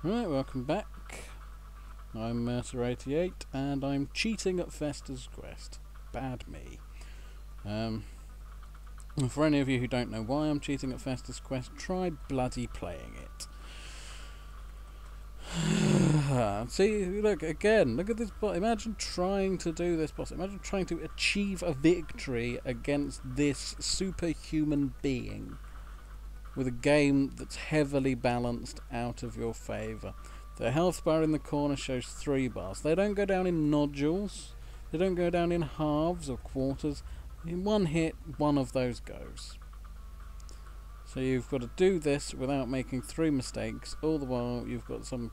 Right, welcome back. I'm Mercer88 and I'm cheating at Festus Quest. Bad me. For any of you who don't know why I'm cheating at Festus Quest, try bloody playing it. See, look at this boss. Imagine trying to do this boss. Imagine trying to achieve a victory against this superhuman being with a game that's heavily balanced out of your favour. The health bar in the corner shows 3 bars. They don't go down in nodules. They don't go down in halves or quarters. In one hit, one of those goes. So you've got to do this without making 3 mistakes. All the while you've got some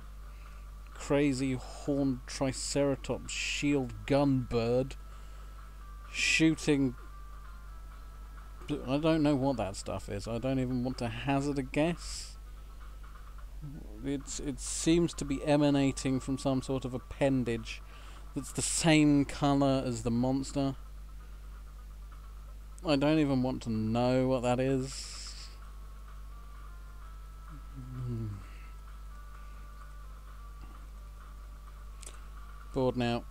crazy horned triceratops shield gun bird shooting. I don't know what that stuff is. I don't even want to hazard a guess. It seems to be emanating from some sort of appendage that's the same colour as the monster. I don't even want to know what that is. Bored now.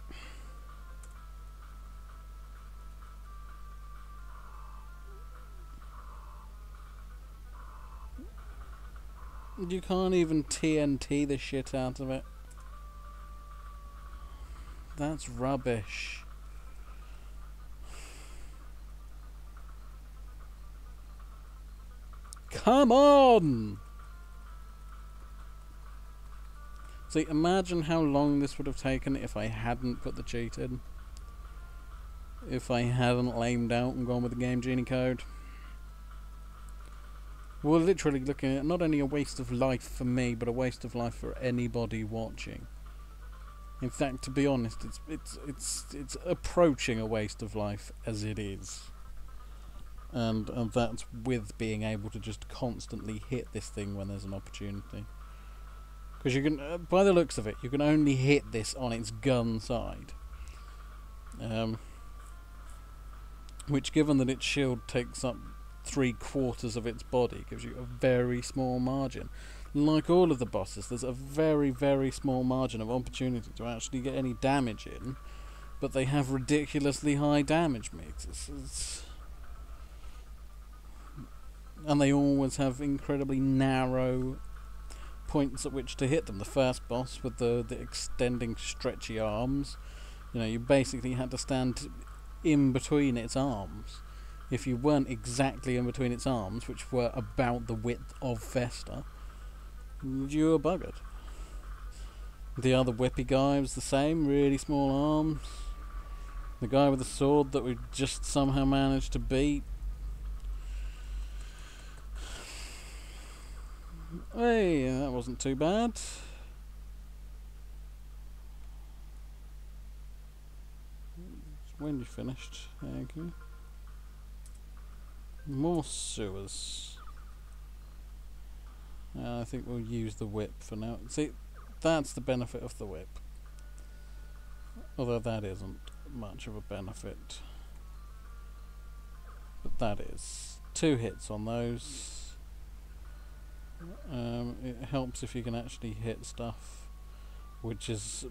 You can't even TNT the shit out of it. That's rubbish. Come on! See, imagine how long this would have taken if I hadn't put the cheat in. If I hadn't lamed out and gone with the Game Genie code. We're literally looking at not only a waste of life for me, but a waste of life for anybody watching. In fact, to be honest, it's approaching a waste of life as it is, and that's with being able to just constantly hit this thing when there's an opportunity. Because you can, by the looks of it, you can only hit this on its gun side. Which, given that its shield takes up 3/4 of its body, gives you a very small margin. Like all of the bosses, there's a very, very small margin of opportunity to actually get any damage in, but they have ridiculously high damage meters. And they always have incredibly narrow points at which to hit them. The first boss with the extending stretchy arms, you basically had to stand in between its arms. If you weren't exactly in between its arms, which were about the width of Vesta, you were buggered. The other whippy guy was the same, really small arms. The guy with the sword that we just somehow managed to beat. Hey, that wasn't too bad. When you finished, thank you. More sewers. I think we'll use the whip for now. See, that's the benefit of the whip. Although that isn't much of a benefit. But that is. 2 hits on those. It helps if you can actually hit stuff, which is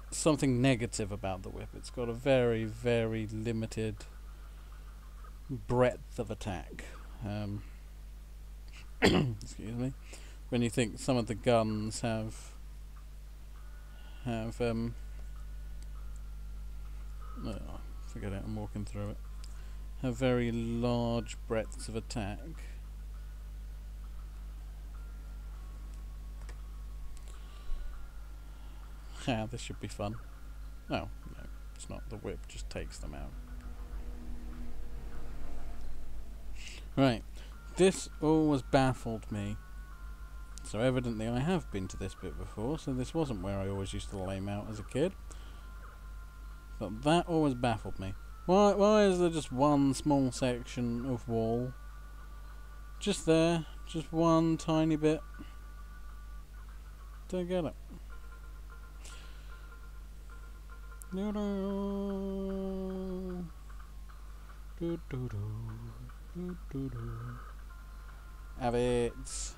something negative about the whip. It's got a very, very limited breadth of attack. Excuse me. When you think some of the guns have forget it, I'm walking through it. Have very large breadths of attack. This should be fun. No, it's not. The whip just takes them out. Right, this always baffled me. So evidently I have been to this bit before, so this wasn't where I always used to lame out as a kid. But that always baffled me. Why is there just one small section of wall? Just there, just one tiny bit. Don't get it. Have it.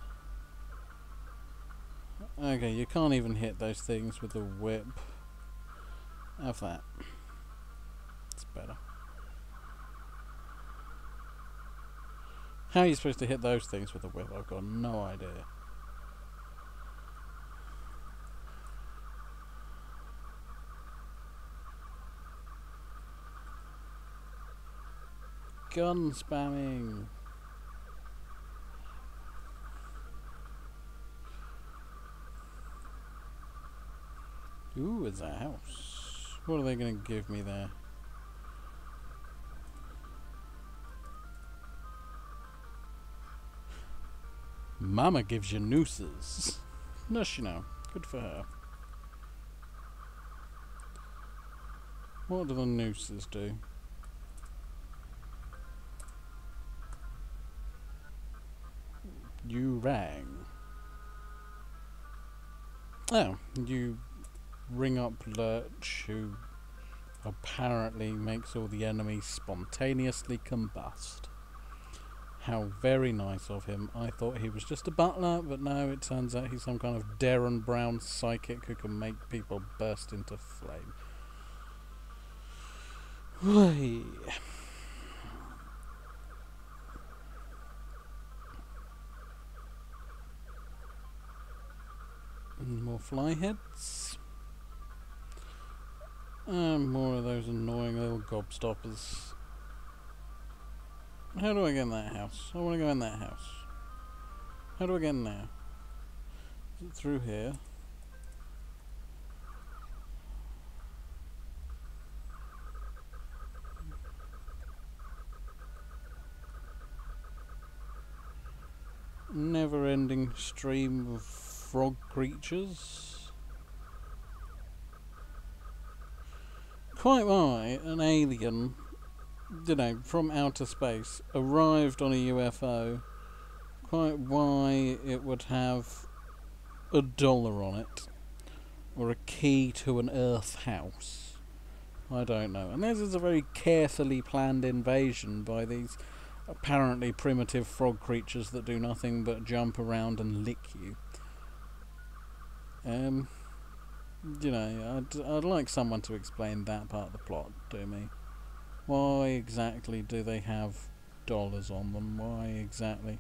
Okay, you can't even hit those things with the whip. Have that. It's better. How are you supposed to hit those things with the whip? I've got no idea. Gun spamming. Ooh, it's a house. What are they going to give me there? Mama gives you nooses. Does you know? Good for her. What do the nooses do? You rang. Oh, you ring up Lurch, who apparently makes all the enemies spontaneously combust. How very nice of him. I thought he was just a butler, but no, it turns out he's some kind of Darren Brown psychic who can make people burst into flame. Whee. More fly heads. And more of those annoying little gobstoppers. How do I get in that house? I want to go in that house. How do I get in there? Is it through here? Never-ending stream of frog creatures. Quite why an alien, you know, from outer space arrived on a UFO. Quite why it would have $1 on it, or a key to an Earth house. I don't know. And this is a very carefully planned invasion by these apparently primitive frog creatures that do nothing but jump around and lick you. You know, I'd like someone to explain that part of the plot to me. Why exactly do they have dollars on them? Why exactly?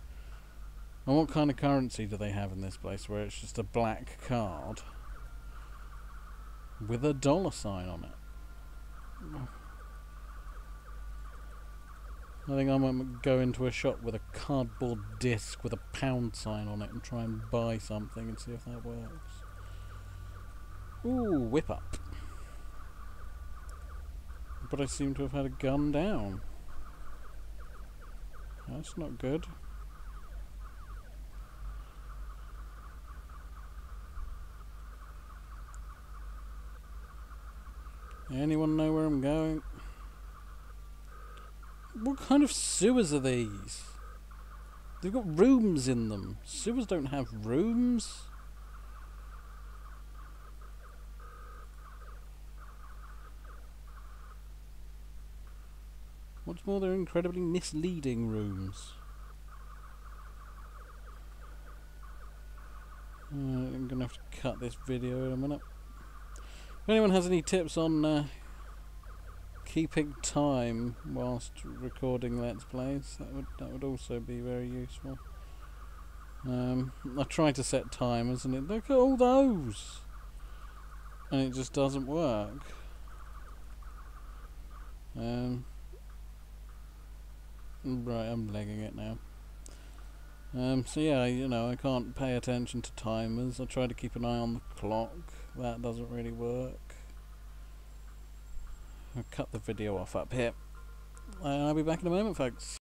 And what kind of currency do they have in this place where it's just a black card with a $sign on it? I think I might go into a shop with a cardboard disc with a pound sign on it and try and buy something and see if that works. Ooh, whip up. But I seem to have had a gun down. That's not good. Anyone know where I'm going? What kind of sewers are these? They've got rooms in them. Sewers don't have rooms. What's more, they're incredibly misleading rooms. I'm gonna have to cut this video in a minute. If anyone has any tips on keeping time whilst recording Let's Plays, that would also be very useful. I tried to set timers and look at all those, and it just doesn't work. Right, I'm legging it now. So yeah, you know, I can't pay attention to timers. I try to keep an eye on the clock. That doesn't really work. I'll cut the video off up here. I'll be back in a moment, folks.